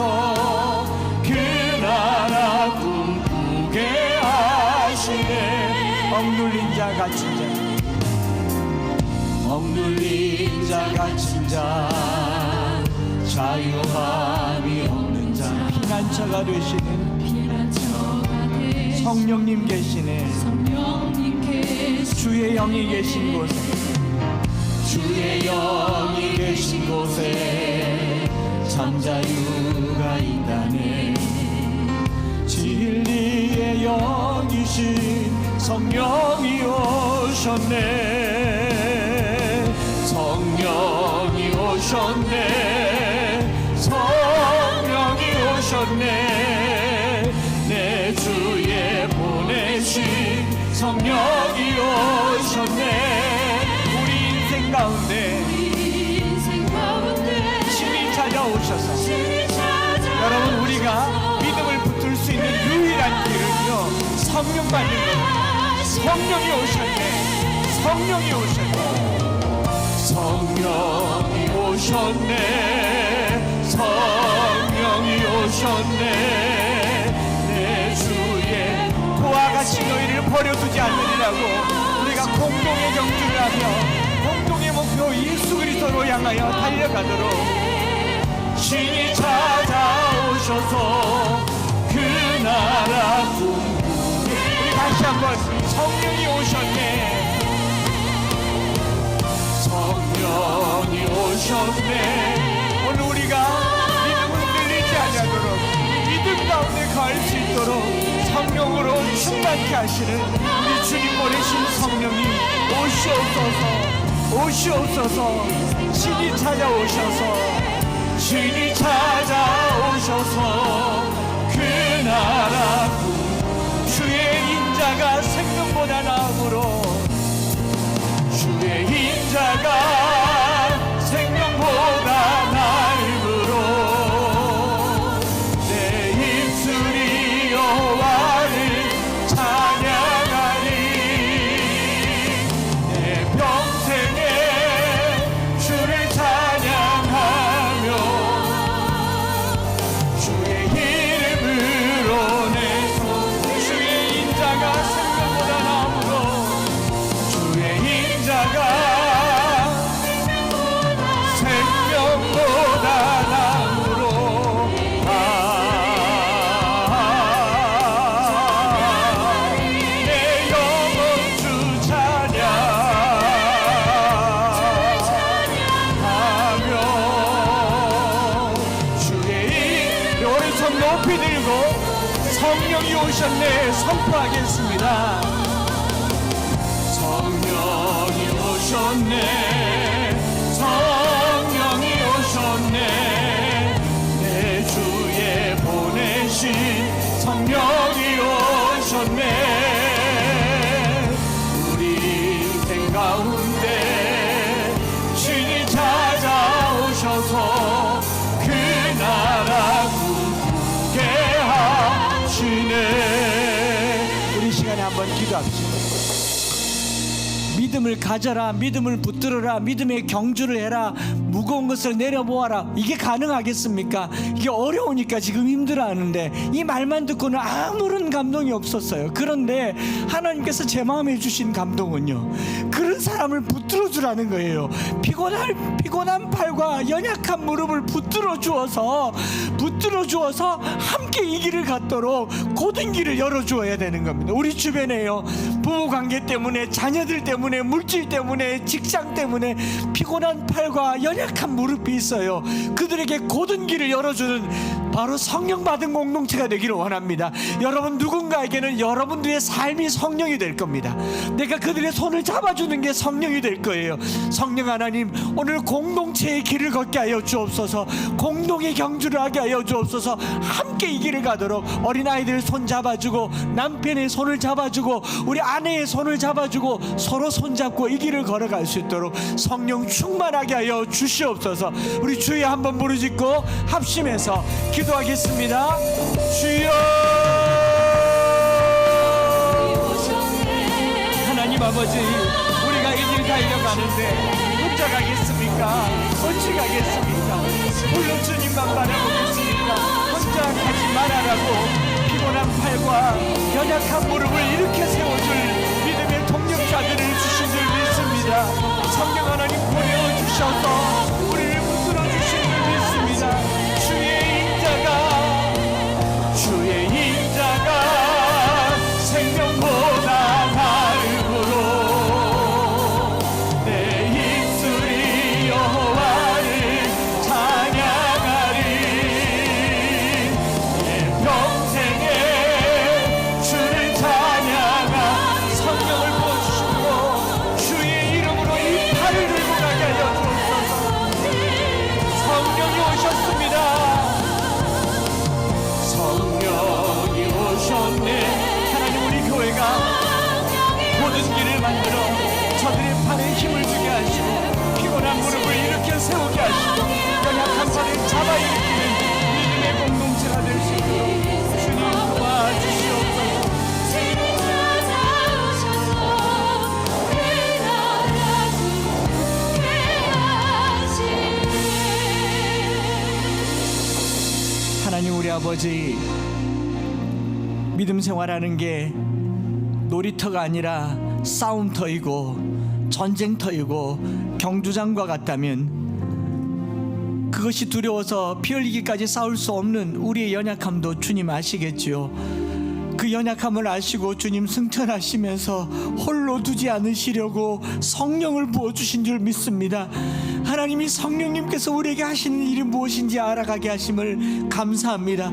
그 나라 꿈꾸게 하시네. 억눌린 자 갇힌 자 억눌린 자 갇힌 자 자유함이 없는 자 피난처가 되시는 성령님 계시네. 주의 영이 계신 곳에 주의 영이 계신 곳에 참 자유가 있다네. 진리의 영이신 성령이 오셨네. 성령이 오셨네. 성령이 오셨네. 내 주에 보내신 성령이 오셨네. 우리 인생 가운데 신이 찾아오셔서 여러분 우리가 믿음을 붙들 수 있는 유일한 길은요 성령 받는 거예요. 성령이 오셨네. 성령이 오셨네. 성령이 오셨네. 성령이 오셨네. 내 주의 고와 같이 너희를 버려두지 않으리라고 우리가 공동의 경주를 하며 공동의 목표 예수 그리스도로 향하여 달려가도록 신이 찾아오셔서 그 나라 꿈꾸게. 우리 다시 한번 성령이 오셨네. 성령이 오셨네. 오늘 우리가 믿음을 흔들리지 아니하도록 믿음 가운데 갈 수 있도록 성령으로 충만케 하시는 우리 주님 보내신 성령이 오시옵소서. 신이 찾아오셔서 신이 찾아오셔서 그 나라 주의 인자가 생명보다 나음으로 주의 인자가 생명보다 나음으로 내 입술이 여호와를 찬양하리. 내 평생에 주를 찬양하며 주의 이름으로 내 손 주의 인자가 생명보다 나음으로 주의 인자가 생명보다 나음으로 내 영혼 주 찬양하며 주의 오른손 높이 들고 성령이 오셨네 선포하겠습니다. 성령이 오셨네. 성령이 오셨네. 내 주에 보내신 성령이 오셨네. 우리 인생 가운데 신이 찾아오셔서 그 나라 꿈꾸게 하시네. 우리 시간에 한번 기도합시다. 믿음을 가져라, 믿음을 붙들어라, 믿음의 경주를 해라, 무거운 것을 내려보아라. 이게 가능하겠습니까? 이게 어려우니까 지금 힘들어하는데 이 말만 듣고는 아무런 감동이 없었어요. 그런데 하나님께서 제 마음에 주신 감동은요, 그런 사람을 붙들어 주라는 거예요. 피곤한 팔과 연약한 무릎을 붙들어 주어서 함께 이 길을 갔도록 고든 길을 열어 주어야 되는 겁니다. 우리 주변에요, 부부 관계 때문에, 자녀들 때문에, 물질 때문에, 직장 때문에 피곤한 팔과 연약한 무릎이 있어요. 그들에게 고든 길을 열어주는 바로 성령 받은 공동체가 되기를 원합니다. 여러분, 누군가에게는 여러분들의 삶이 성령이 될 겁니다. 내가 그들의 손을 잡아주는 게 성령이 될 거예요. 성령 하나님, 오늘 공동체의 길을 걷게 하여 주옵소서. 공동의 경주를 하게 하여 주옵소서. 함께 이 길을 가도록 어린아이들 손 잡아주고, 남편의 손을 잡아주고, 우리 아내의 손을 잡아주고, 서로 손잡고 이 길을 걸어갈 수 있도록 성령 충만하게 하여 주시옵소서. 우리 주여 한번 부르짖고 합심해서 기도하겠습니다. 주여, 하나님 아버지, 우리가 이 길 달려가는데 혼자 가겠습니까? 어찌 가겠습니까? 물론 주님만 바라보겠습니까? 혼자 가지 말아라고 피곤한 팔과 연약한 무릎을 이렇게 세워줄 믿음의 동력자들을 주신 줄 믿습니다. 성령 하나님 보내주셔서 우리를 붙들어 주신 줄 믿습니다. 주의 인자가 생명보다 다르고로 내 입술이 여호와를 찬양하리. 내 평생에 주를 찬양하 성령을 부어주시고 주의 이름으로 이 팔을 들고 가게 하여 주옵소서. 성령이 오셨습니다. 성령이 오셨네. 하나님, 우리 교회가 모든 길을 만들어 저들의 팔에 힘을 주게 하시고, 피곤한 무릎을 일으켜 세우게 하시고, 연약한 팔을 잡아 일으키는 믿음의 공동체가 될 수 있도록 주님 도와주시옵소서. 하나님, 우리 아버지, 믿음 생활하는 게 놀이터가 아니라 싸움터이고 전쟁터이고 경주장과 같다면 그것이 두려워서 피 흘리기까지 싸울 수 없는 우리의 연약함도 주님 아시겠지요. 그 연약함을 아시고 주님 승천하시면서 홀로 두지 않으시려고 성령을 부어주신 줄 믿습니다. 하나님이 성령님께서 우리에게 하시는 일이 무엇인지 알아가게 하심을 감사합니다.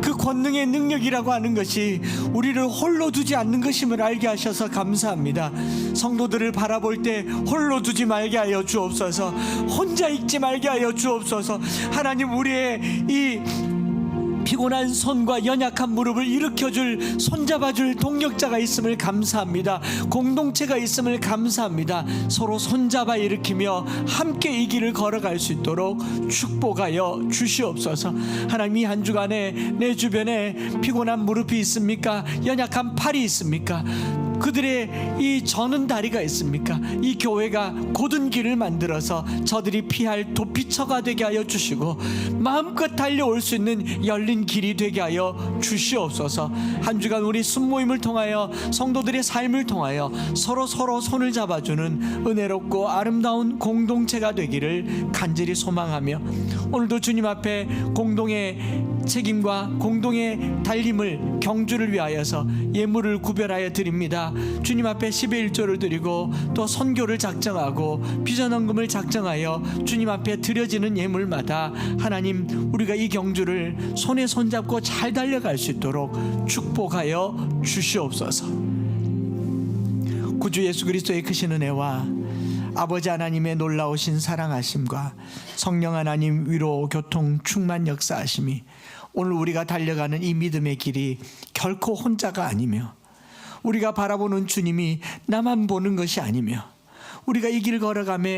그 권능의 능력이라고 하는 것이 우리를 홀로 두지 않는 것임을 알게 하셔서 감사합니다. 성도들을 바라볼 때 홀로 두지 말게 하여 주옵소서. 혼자 있지 말게 하여 주옵소서. 하나님, 우리의 이 피곤한 손과 연약한 무릎을 일으켜줄, 손잡아줄 동력자가 있음을 감사합니다. 공동체가 있음을 감사합니다. 서로 손잡아 일으키며 함께 이 길을 걸어갈 수 있도록 축복하여 주시옵소서. 하나님, 이 한 주간에 내 주변에 피곤한 무릎이 있습니까? 연약한 팔이 있습니까? 그들의 이 저는 다리가 있습니까? 이 교회가 고든 길을 만들어서 저들이 피할 도피처가 되게 하여 주시고, 마음껏 달려올 수 있는 열린 길이 되게 하여 주시옵소서. 한 주간 우리 순모임을 통하여 성도들의 삶을 통하여 서로 손을 잡아주는 은혜롭고 아름다운 공동체가 되기를 간절히 소망하며, 오늘도 주님 앞에 공동의 책임과 공동의 달림을, 경주를 위하여서 예물을 구별하여 드립니다. 주님 앞에 11조를 드리고 또 선교를 작정하고 비전헌금을 작정하여 주님 앞에 드려지는 예물마다 하나님, 우리가 이 경주를 손에 손잡고 잘 달려갈 수 있도록 축복하여 주시옵소서. 구주 예수 그리스도의 크신 은혜와 아버지 하나님의 놀라우신 사랑하심과 성령 하나님 위로 교통 충만 역사하심이 오늘 우리가 달려가는 이 믿음의 길이 결코 혼자가 아니며 우리가 바라보는 주님이 나만 보는 것이 아니며 우리가 이 길 걸어가며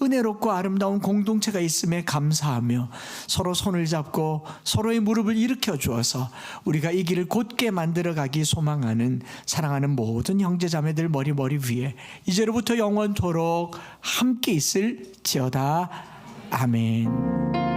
은혜롭고 아름다운 공동체가 있음에 감사하며 서로 손을 잡고 서로의 무릎을 일으켜 주어서 우리가 이 길을 곧게 만들어가기 소망하는 사랑하는 모든 형제자매들 머리 위에 이제로부터 영원토록 함께 있을지어다. 아멘.